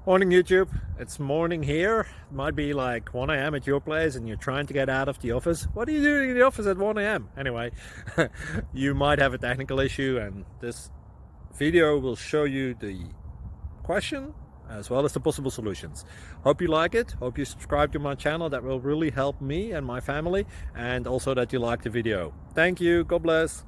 Morning YouTube, it's morning here. It might be like 1 a.m. at your place and you're trying to get out of the office. What are you doing in the office at 1 a.m.? Anyway, you might have a technical issue and this video will show you the question as well as the possible solutions. Hope you like it, hope you subscribe to my channel. That will really help me and my family, and also that you like the video. Thank you, God bless.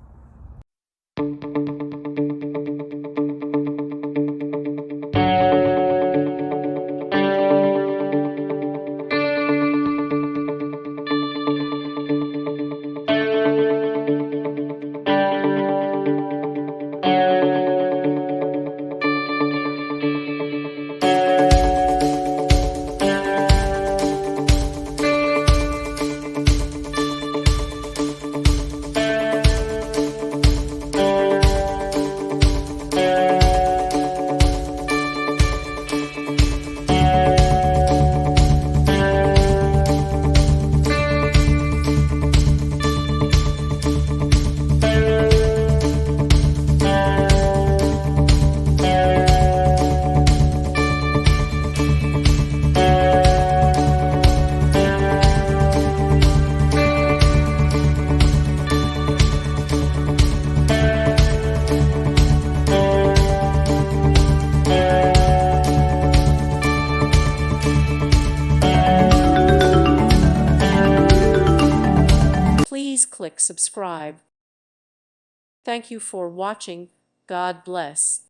Please click subscribe. Thank you for watching. God bless.